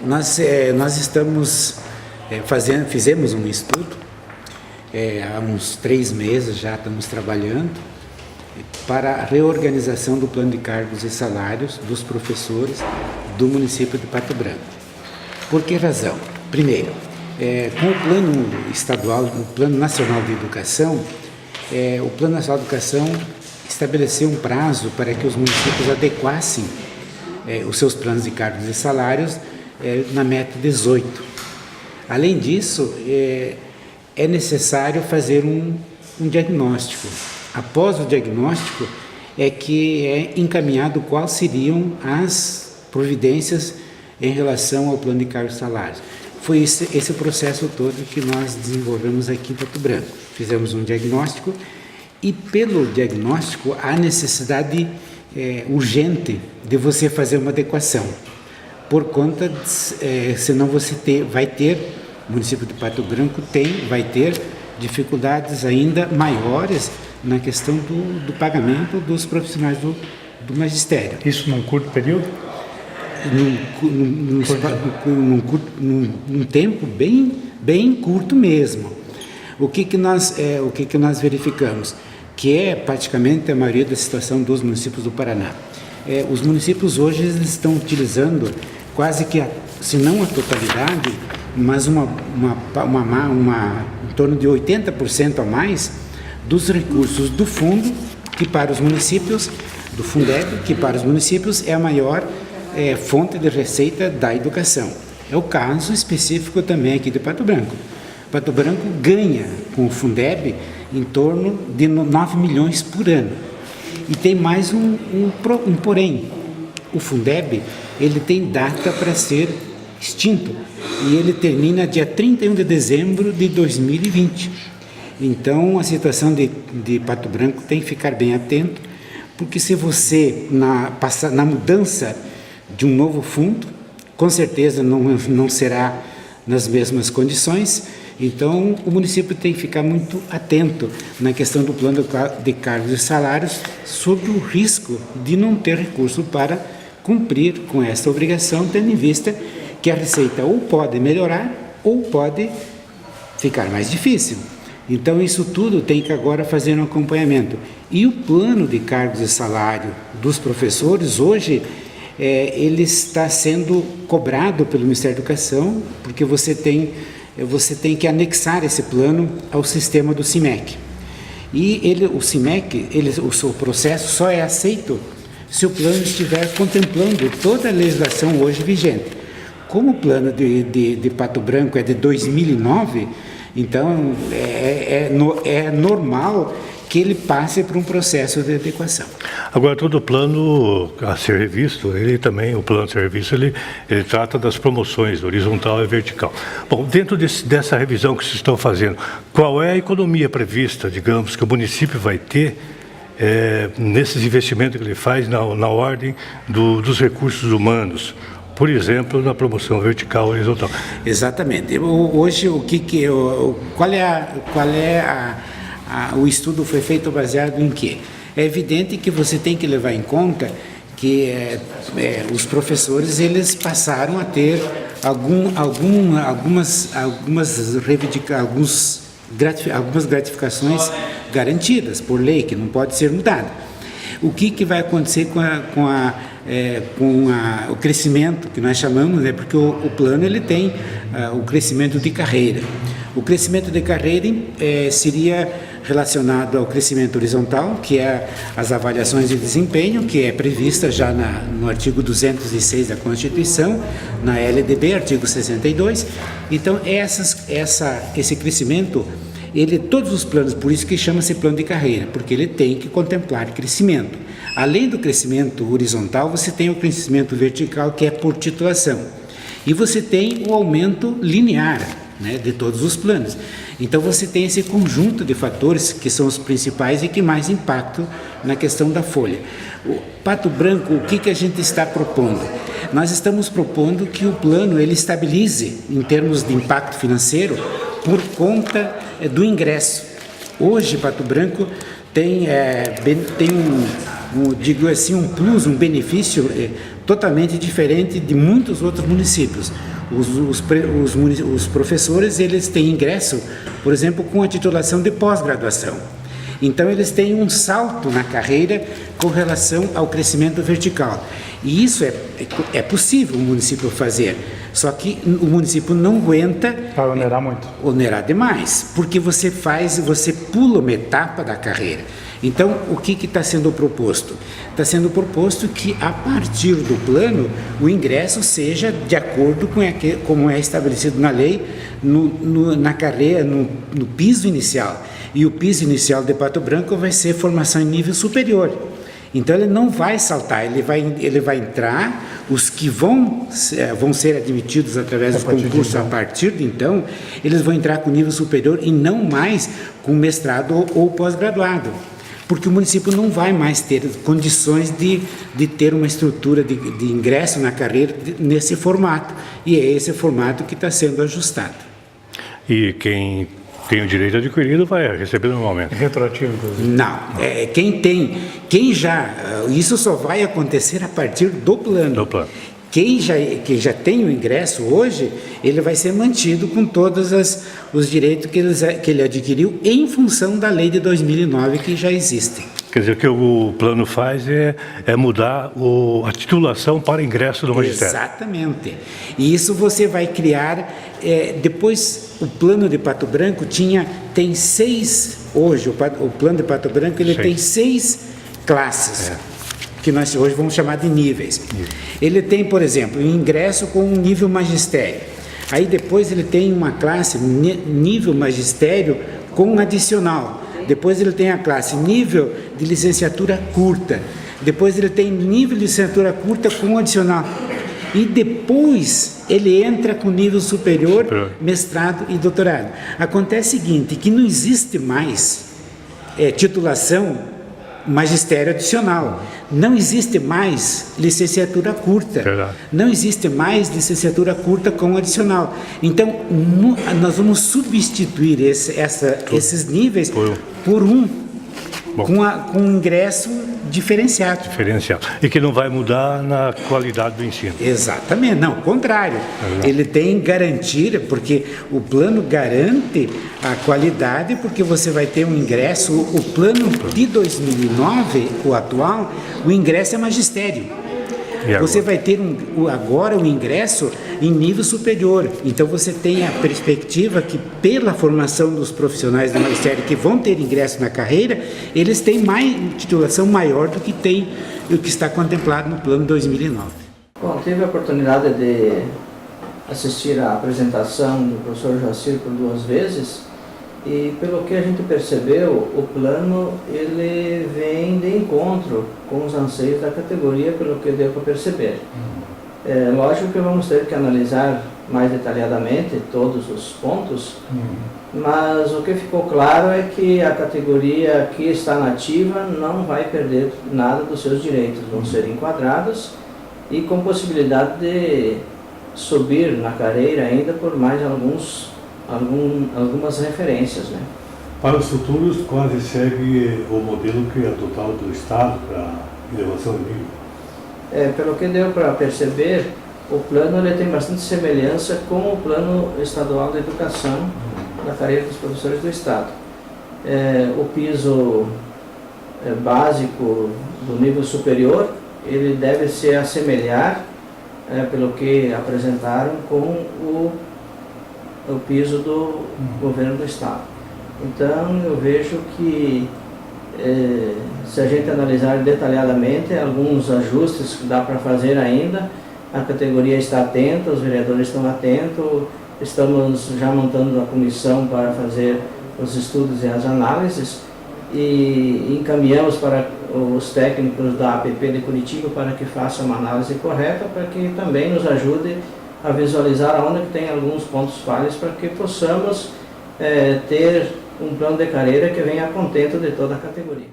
Nós estamos fizemos um estudo, há uns 3 meses já estamos trabalhando para a reorganização do plano de cargos e salários dos professores do município de Pato Branco. Por que razão? Primeiro, com o plano estadual, o plano nacional de educação, o plano nacional de educação estabeleceu um prazo para que os municípios adequassem os seus planos de cargos e salários na meta 18. Além disso, é necessário fazer um diagnóstico. Após o diagnóstico, é que é encaminhado quais seriam as providências em relação ao plano de cargos e salários. Foi esse processo todo que nós desenvolvemos aqui em Pato Branco. Fizemos um diagnóstico e, pelo diagnóstico, há necessidade urgente de você fazer uma adequação. Por conta, senão você vai ter, o município de Pato Branco vai ter dificuldades ainda maiores na questão do pagamento dos profissionais do magistério. Isso num curto período? Num tempo bem curto mesmo. O que nós verificamos? Que é praticamente a maioria da situação dos municípios do Paraná. Os municípios hoje estão utilizando quase que, se não a totalidade, mas em torno de 80% a mais dos recursos do fundo, que para os municípios, do Fundeb, que para os municípios é a maior fonte de receita da educação. É o caso específico também aqui de Pato Branco. Pato Branco ganha com o Fundeb em torno de 9 milhões por ano. E tem mais um porém. O Fundeb, ele tem data para ser extinto e ele termina dia 31 de dezembro de 2020. Então, a situação de Pato Branco tem que ficar bem atento, porque se você, na mudança de um novo fundo, com certeza não será nas mesmas condições. Então, o município tem que ficar muito atento na questão do plano de cargos e salários, sob o risco de não ter recurso para cumprir com essa obrigação, tendo em vista que a receita ou pode melhorar ou pode ficar mais difícil. Então, isso tudo tem que agora fazer um acompanhamento. E o plano de cargos e salário dos professores, hoje, ele está sendo cobrado pelo Ministério da Educação, porque você tem que anexar esse plano ao sistema do CIMEC. E o CIMEC, o seu processo só é aceito se o plano estiver contemplando toda a legislação hoje vigente. Como o plano de Pato Branco é de 2009, então é normal que ele passe por um processo de adequação. Agora, todo plano a ser revisto, o plano a ser revisto, ele trata das promoções horizontal e vertical. Bom, dentro dessa revisão que vocês estão fazendo, qual é a economia prevista, digamos, que o município vai ter nesses investimentos que ele faz na ordem dos recursos humanos? Por exemplo, na promoção vertical e horizontal. Exatamente. Hoje, o estudo foi feito baseado em quê? É evidente que você tem que levar em conta que os professores eles passaram a ter algumas gratificações garantidas por lei, que não pode ser mudada. O que vai acontecer com o crescimento que nós chamamos, porque o plano ele tem o crescimento de carreira. O crescimento de carreira seria relacionado ao crescimento horizontal, que é as avaliações de desempenho, que é prevista já no artigo 206 da Constituição, na LDB, artigo 62. Então, esse crescimento, todos os planos, por isso que chama-se plano de carreira, porque ele tem que contemplar crescimento. Além do crescimento horizontal, você tem o crescimento vertical, que é por titulação. E você tem o aumento linear, de todos os planos. Então você tem esse conjunto de fatores que são os principais e que mais impactam na questão da folha. O Pato Branco, o que a gente está propondo? Nós estamos propondo que o plano ele estabilize em termos de impacto financeiro por conta do ingresso. Hoje Pato Branco tem um plus, um benefício totalmente diferente de muitos outros municípios. Os professores, eles têm ingresso, por exemplo, com a titulação de pós-graduação. Então, eles têm um salto na carreira com relação ao crescimento vertical. E isso é possível o município fazer, só que o município não aguenta... Vai onerar muito. Onerar demais, porque você pula uma etapa da carreira. Então, o que está sendo proposto? Está sendo proposto que, a partir do plano, o ingresso seja de acordo com como é estabelecido na lei, na carreira, no piso inicial. E o piso inicial de Pato Branco vai ser formação em nível superior. Então, ele não vai saltar, ele vai entrar, os que vão ser admitidos através do concurso a partir de então, eles vão entrar com nível superior e não mais com mestrado ou pós-graduado. Porque o município não vai mais ter condições de ter uma estrutura de ingresso na carreira nesse formato. E é esse formato que está sendo ajustado. E quem tem o direito adquirido vai receber normalmente. Retroativo, inclusive. Não, isso só vai acontecer a partir do plano. Do plano. Quem já tem o ingresso hoje, ele vai ser mantido com todos os direitos que ele adquiriu em função da lei de 2009 que já existem. Quer dizer, o que o plano faz é mudar a titulação para ingresso no magistério. Exatamente. E isso você vai criar, depois o plano de Pato Branco tem 6, hoje o plano de Pato Branco ele tem 6 classes. Que nós hoje vamos chamar de níveis. Ele tem, por exemplo, o ingresso com um nível magistério. Aí depois ele tem uma classe nível magistério com adicional. Depois ele tem a classe nível de licenciatura curta. Depois ele tem nível de licenciatura curta com adicional. E depois ele entra com nível superior, mestrado e doutorado. Acontece o seguinte, que não existe mais titulação magistério adicional. Não existe mais licenciatura curta. Verdade. Não existe mais licenciatura curta com adicional. Então, nós vamos substituir esses níveis por um com um ingresso diferenciado. E que não vai mudar na qualidade do ensino. Exatamente, não, o contrário. Ele tem garantia, porque o plano garante a qualidade, porque você vai ter um ingresso, o plano de 2009, o atual, o ingresso é magistério. Você vai ter agora um ingresso em nível superior. Então você tem a perspectiva que, pela formação dos profissionais do magistério que vão ter ingresso na carreira, eles têm titulação maior do que tem o que está contemplado no plano 2009. Bom, tive a oportunidade de assistir à apresentação do professor Joacir por 2 vezes. E pelo que a gente percebeu, o plano ele vem de encontro com os anseios da categoria, pelo que deu para perceber. É lógico que vamos ter que analisar mais detalhadamente todos os pontos, mas o que ficou claro é que a categoria que está nativa não vai perder nada dos seus direitos, vão ser enquadrados e com possibilidade de subir na carreira ainda por mais algumas referências, né? Para os futuros, quase segue o modelo que é adotado pelo Estado para elevação de nível? Pelo que deu para perceber, o plano ele tem bastante semelhança com o plano estadual de educação da carreira dos professores do Estado. O piso básico do nível superior, ele deve se assemelhar, pelo que apresentaram, com o piso do governo do Estado. Então, eu vejo que, se a gente analisar detalhadamente, alguns ajustes que dá para fazer ainda, a categoria está atenta, os vereadores estão atentos, estamos já montando a comissão para fazer os estudos e as análises, e encaminhamos para os técnicos da APP de Curitiba para que façam uma análise correta, para que também nos ajude a visualizar onde tem alguns pontos falhos, para que possamos ter um plano de carreira que venha a contento de toda a categoria.